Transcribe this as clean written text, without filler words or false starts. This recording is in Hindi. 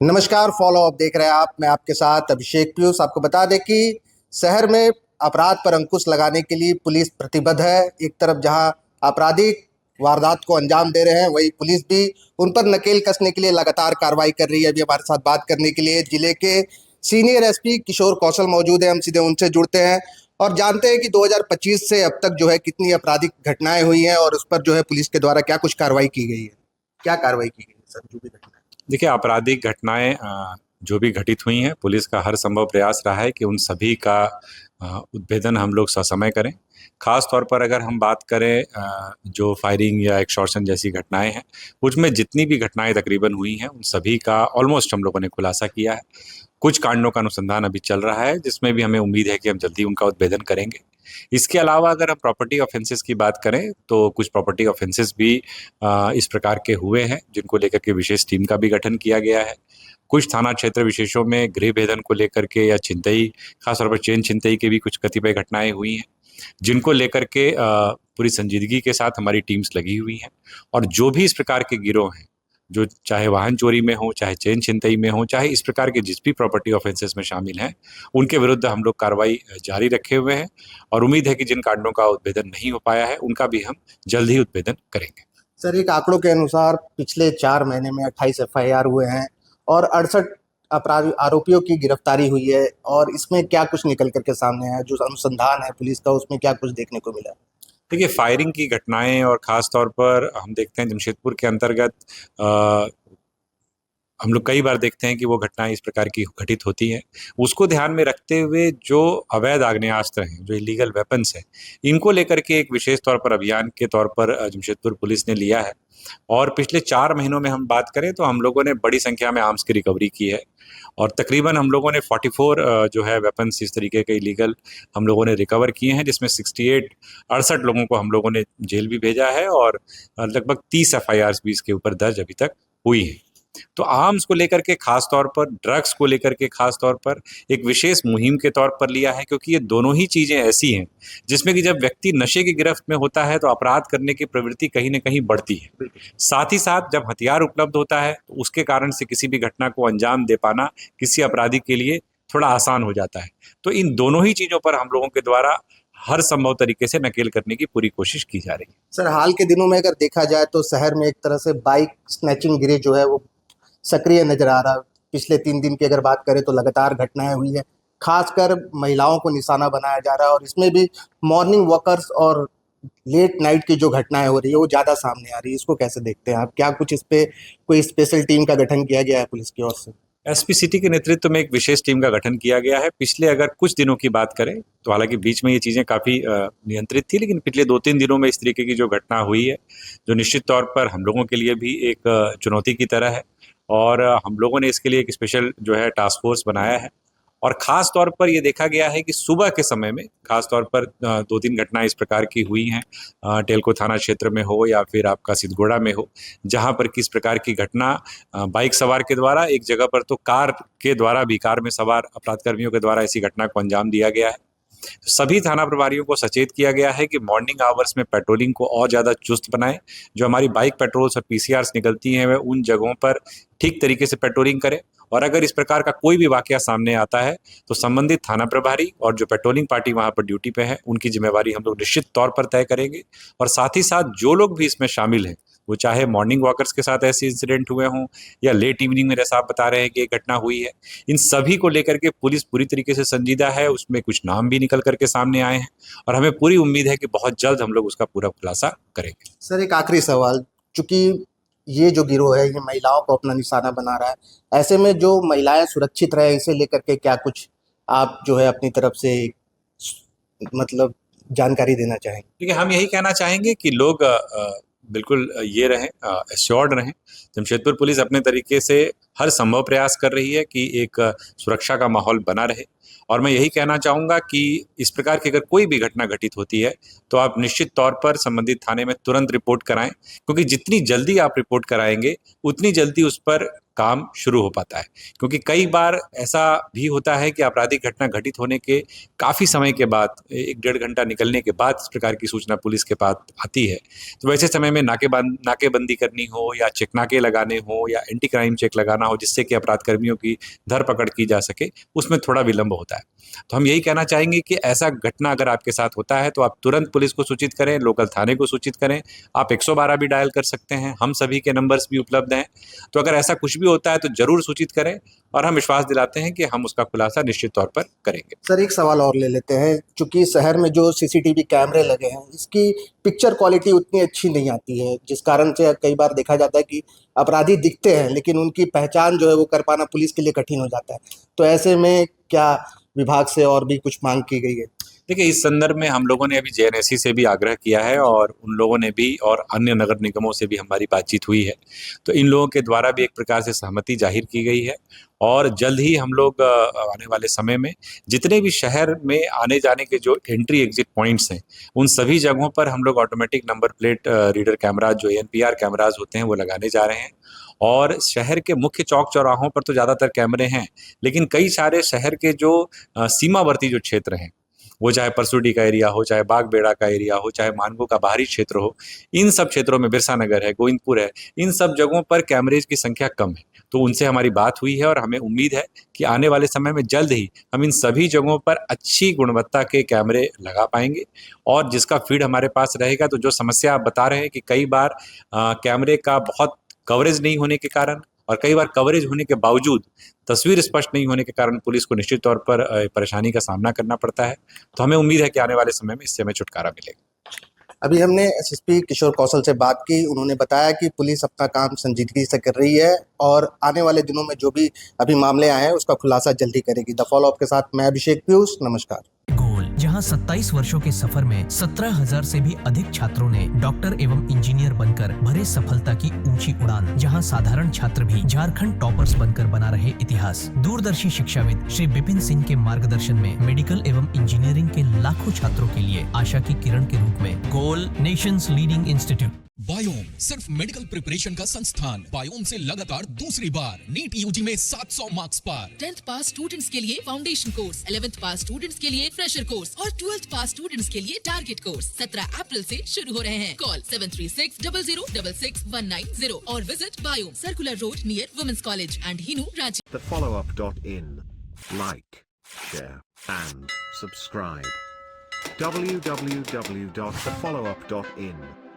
नमस्कार, फॉलो अप देख रहे हैं आप। मैं आपके साथ अभिषेक पीयूष। आपको बता दें कि शहर में अपराध पर अंकुश लगाने के लिए पुलिस प्रतिबद्ध है। एक तरफ जहां आपराधिक वारदात को अंजाम दे रहे हैं, वहीं पुलिस भी उन पर नकेल कसने के लिए लगातार कार्रवाई कर रही है। अभी हमारे साथ बात करने के लिए जिले के सीनियर एसपी किशोर कौशल मौजूद है। हम सीधे उनसे जुड़ते हैं और जानते हैं कि 2025 से अब तक जो है कितनी आपराधिक घटनाएं हुई हैं और उस पर जो है पुलिस के द्वारा क्या कुछ कार्रवाई की गई है। क्या कार्रवाई की गई है सर, जो भी घटना? देखिए, आपराधिक घटनाएं जो भी घटित हुई हैं, पुलिस का हर संभव प्रयास रहा है कि उन सभी का उद्भेदन हम लोग ससमय करें। खास तौर पर अगर हम बात करें जो फायरिंग या एक्सटॉर्शन जैसी घटनाएं हैं, उसमें जितनी भी घटनाएं तकरीबन हुई हैं उन सभी का ऑलमोस्ट हम लोगों ने खुलासा किया है। कुछ कांडों का अनुसंधान अभी चल रहा है, जिसमें भी हमें उम्मीद है कि हम जल्दी उनका उद्भेदन करेंगे। इसके अलावा अगर हम प्रॉपर्टी ऑफेंसेस की बात करें तो कुछ प्रॉपर्टी ऑफेंसेस भी इस प्रकार के हुए हैं, जिनको लेकर के विशेष टीम का भी गठन किया गया है। कुछ थाना क्षेत्र विशेषों में गृह भेदन को लेकर के या छिनतई, खासतौर पर चेन छिनतई की भी कुछ कतिपय घटनाएं हुई हैं, जिनको लेकर के पूरी संजीदगी के साथ हमारी टीम्स लगी हुई हैं। और जो भी इस प्रकार के गिरोह हैं, जो चाहे वाहन चोरी में हो, चाहे चेन छिनतई में हो, चाहे इस प्रकार के जिस भी प्रॉपर्टी ऑफेंसेस में शामिल हैं, उनके विरुद्ध हम लोग कार्रवाई जारी रखे हुए हैं। और उम्मीद है कि जिन कांडों का उद्भेदन नहीं हो पाया है उनका भी हम जल्द ही उद्भेदन करेंगे। सर, एक आंकड़ों के अनुसार पिछले 4 महीने में 28 एफआईआर हुए हैं और 68 अपराधी आरोपियों की गिरफ्तारी हुई है। और इसमें क्या कुछ निकल करके सामने आया, जो अनुसंधान है पुलिस का, उसमें क्या कुछ देखने को मिला? देखिए, फायरिंग की घटनाएं और ख़ास तौर पर हम देखते हैं जमशेदपुर के अंतर्गत हम लोग कई बार देखते हैं कि वो घटनाएं इस प्रकार की घटित होती हैं। उसको ध्यान में रखते हुए जो अवैध आग्नेयास्त्र हैं, जो इलीगल वेपन्स हैं, इनको लेकर के एक विशेष तौर पर अभियान के तौर पर जमशेदपुर पुलिस ने लिया है। और पिछले 4 महीनों में हम बात करें तो हम लोगों ने बड़ी संख्या में आर्म्स की रिकवरी की है। और तकरीबन हम लोगों ने 44 जो है वेपन्स इस तरीके के इलीगल हम लोगों ने रिकवर किए हैं, जिसमें 68 लोगों को हम लोगों ने जेल भी भेजा है और लगभग 30 एफआईआर भी इसके ऊपर दर्ज अभी तक हुई हैं। तो आर्म्स को लेकर के खास तौर पर, ड्रग्स को लेकर के खास तौर पर एक विशेष मुहिम के तौर पर लिया है, क्योंकि ये दोनों ही चीजें ऐसी हैं जिसमें कि जब व्यक्ति नशे की गिरफ्त में होता है तो अपराध करने की प्रवृत्ति कहीं ना कहीं बढ़ती है। साथ ही साथ जब हथियार उपलब्ध होता है तो उसके कारण से किसी भी घटना को अंजाम दे पाना किसी अपराधी के लिए थोड़ा आसान हो जाता है। तो इन दोनों ही चीजों पर हम लोगों के द्वारा हर संभव तरीके से नकेल करने की पूरी कोशिश की जा रही है। सर, हाल के दिनों में अगर देखा जाए तो शहर में एक तरह से बाइक स्नैचिंग गिरोह जो है वो सक्रिय नजर आ रहा है। पिछले 3 दिन की अगर बात करें तो लगातार घटनाएं हुई है। खासकर महिलाओं को निशाना बनाया जा रहा है और इसमें भी मॉर्निंग वॉकर्स और लेट नाइट की जो घटनाएं हो रही है वो ज्यादा सामने आ रही है। इसको कैसे देखते हैं आप? क्या कुछ इस पे कोई स्पेशल टीम का गठन किया गया है पुलिस की ओर से? एसपी सिटी के नेतृत्व में एक विशेष टीम का गठन किया गया है। पिछले अगर कुछ दिनों की बात करें तो हालांकि बीच में ये चीज़ें काफ़ी नियंत्रित थी, लेकिन पिछले 2-3 दिनों में इस तरीके की जो घटना हुई है, जो निश्चित तौर पर हम लोगों के लिए भी एक चुनौती की तरह है। और हम लोगों ने इसके लिए एक स्पेशल जो है टास्क फोर्स बनाया है। और ख़ास तौर पर ये देखा गया है कि सुबह के समय में ख़ास तौर पर 2-3 घटनाएं इस प्रकार की हुई हैं, टेलको थाना क्षेत्र में हो या फिर आपका सिद्धगोड़ा में हो, जहां पर किस प्रकार की घटना बाइक सवार के द्वारा, एक जगह पर तो कार के द्वारा भी, कार में सवार अपराधकर्मियों के द्वारा ऐसी घटना को अंजाम दिया गया है। तो सभी थाना प्रभारियों को सचेत किया गया है कि मॉर्निंग आवर्स में पेट्रोलिंग को और ज़्यादा चुस्त बनाएं। जो हमारी बाइक पेट्रोल्स और पीसीआर्स निकलती हैं, वह उन जगहों पर ठीक तरीके से पेट्रोलिंग करें। और अगर इस प्रकार का कोई भी वाकया सामने आता है तो संबंधित थाना प्रभारी और जो पेट्रोलिंग पार्टी वहां पर ड्यूटी पे है, उनकी जिम्मेवारी हम लोग निश्चित तौर पर तय करेंगे। और साथ ही साथ जो लोग भी इसमें शामिल हैं, वो चाहे मॉर्निंग वॉकर्स के साथ ऐसे इंसिडेंट हुए हों या लेट इवनिंग में जैसा आप बता रहे हैं कि एक घटना हुई है, इन सभी को लेकर के पुलिस पूरी तरीके से संजीदा है। उसमें कुछ नाम भी निकल करके सामने आए हैं और हमें पूरी उम्मीद है कि बहुत जल्द हम लोग उसका पूरा खुलासा करेंगे। सर, एक आखिरी सवाल। चूंकि ये जो गिरोह है ये महिलाओं को अपना निशाना बना रहा है, ऐसे में जो महिलाएं सुरक्षित रहे इसे लेकर के क्या कुछ आप जो है अपनी तरफ से मतलब जानकारी देना चाहेंगे? देखिए, हम यही कहना चाहेंगे कि लोग बिल्कुल ये रहें, एश्योर्ड रहें। जमशेदपुर पुलिस अपने तरीके से हर संभव प्रयास कर रही है कि एक सुरक्षा का माहौल बना रहे। और मैं यही कहना चाहूँगा कि इस प्रकार की अगर कोई भी घटना घटित होती है तो आप निश्चित तौर पर संबंधित थाने में तुरंत रिपोर्ट कराएं, क्योंकि जितनी जल्दी आप रिपोर्ट कराएंगे उतनी जल्दी उस पर काम शुरू हो पाता है। क्योंकि कई बार ऐसा भी होता है कि आपराधिक घटना घटित होने के काफ़ी समय के बाद, 1 डेढ़ घंटा निकलने के बाद इस प्रकार की सूचना पुलिस के पास आती है। तो वैसे समय में नाकेबंदी करनी हो या चेक नाके लगाने हो या एंटी क्राइम चेक लगाना हो जिससे कि अपराध कर्मियों की धरपकड़ की जा सके, उसमें थोड़ा विलंब होता है। तो हम यही कहना चाहेंगे कि ऐसा घटना अगर आपके साथ होता है तो आप तुरंत पुलिस को सूचित करें, लोकल थाने को सूचित करें। आप 112 भी डायल कर सकते हैं, हम सभी के नंबर्स भी उपलब्ध हैं। तो अगर ऐसा कुछ भी होता है तो ज़रूर सूचित करें और हम विश्वास दिलाते हैं कि हम उसका खुलासा निश्चित तौर पर करेंगे। सर एक सवाल और ले लेते हैं, चूंकि शहर में जो सीसीटीवी कैमरे लगे हैं इसकी पिक्चर क्वालिटी उतनी अच्छी नहीं आती है, जिस कारण से कई बार देखा जाता है कि अपराधी दिखते हैं लेकिन उनकी पहचान जो है वो कर पाना पुलिस के लिए कठिन हो जाता है। तो ऐसे में क्या विभाग से और भी कुछ मांग की गई है? देखिए, इस संदर्भ में हम लोगों ने अभी जेएनएससी से भी आग्रह किया है और उन लोगों ने भी और अन्य नगर निगमों से भी हमारी बातचीत हुई है। तो इन लोगों के द्वारा भी एक प्रकार से सहमति जाहिर की गई है और जल्द ही हम लोग आने वाले समय में जितने भी शहर में आने-जाने के जो एंट्री एग्जिट पॉइंट्स हैं, उन सभी जगहों पर हम लोग automatic number plate reader cameras जो एनपीआर कैमराज़ होते हैं, वो लगाने जा रहे हैं। और शहर के मुख्य चौक-चौराहों पर तो ज़्यादातर कैमरे हैं, लेकिन कई सारे शहर के जो सीमावर्ती जो क्षेत्र हैं, वो चाहे परसुडी का एरिया हो, चाहे बागबेड़ा का एरिया हो, चाहे मानगो का बाहरी क्षेत्र हो, इन सब क्षेत्रों में बिरसा नगर है, गोविंदपुर है, इन सब जगहों पर कैमरेज की संख्या कम है। तो उनसे हमारी बात हुई है और हमें उम्मीद है कि आने वाले समय में जल्द ही हम इन सभी जगहों पर अच्छी गुणवत्ता के कैमरे लगा पाएँगे और जिसका फ़ीड हमारे पास रहेगा। तो जो समस्या आप बता रहे हैं कि कई बार कैमरे का बहुत कवरेज नहीं होने के कारण और कई बार कवरेज होने के बावजूद तस्वीर स्पष्ट नहीं होने के कारण पुलिस को निश्चित तौर पर परेशानी का सामना करना पड़ता है। तो हमें उम्मीद है कि आने वाले समय में इससे हमें छुटकारा मिलेगा। अभी हमने एसएसपी किशोर कौशल से बात की, उन्होंने बताया कि पुलिस अपना काम संजीदगी से कर रही है और आने वाले दिनों में जो भी अभी मामले आए हैं उसका खुलासा जल्दी करेगी। द फॉलोअप के साथ मैं अभिषेक पीयूष, नमस्कार। जहां 27 वर्षों के सफर में 17,000 से भी अधिक छात्रों ने डॉक्टर एवं इंजीनियर बनकर भरे सफलता की ऊंची उड़ान, जहां साधारण छात्र भी झारखंड टॉपर्स बनकर बना रहे इतिहास। दूरदर्शी शिक्षाविद श्री विपिन सिंह के मार्गदर्शन में मेडिकल एवं इंजीनियरिंग के लाखों छात्रों के लिए आशा की किरण के रूप में गोल नेशंस लीडिंग इंस्टीट्यूट। बायोम सिर्फ मेडिकल प्रिपरेशन का संस्थान। बायोम से लगातार दूसरी बार नीट यूजी में 700 मार्क्स पार। 10th पास स्टूडेंट्स के लिए फाउंडेशन कोर्स, 11th पास स्टूडेंट्स के लिए फ्रेशर कोर्स और 12th पास स्टूडेंट्स के लिए टारगेट कोर्स 17 अप्रैल से शुरू हो रहे हैं। कॉल 7360066190 और visit Biome, circular road near women's college and Hinoo, Ranchi. thefollowup.in. Like, share and subscribe. www.thefollowup.in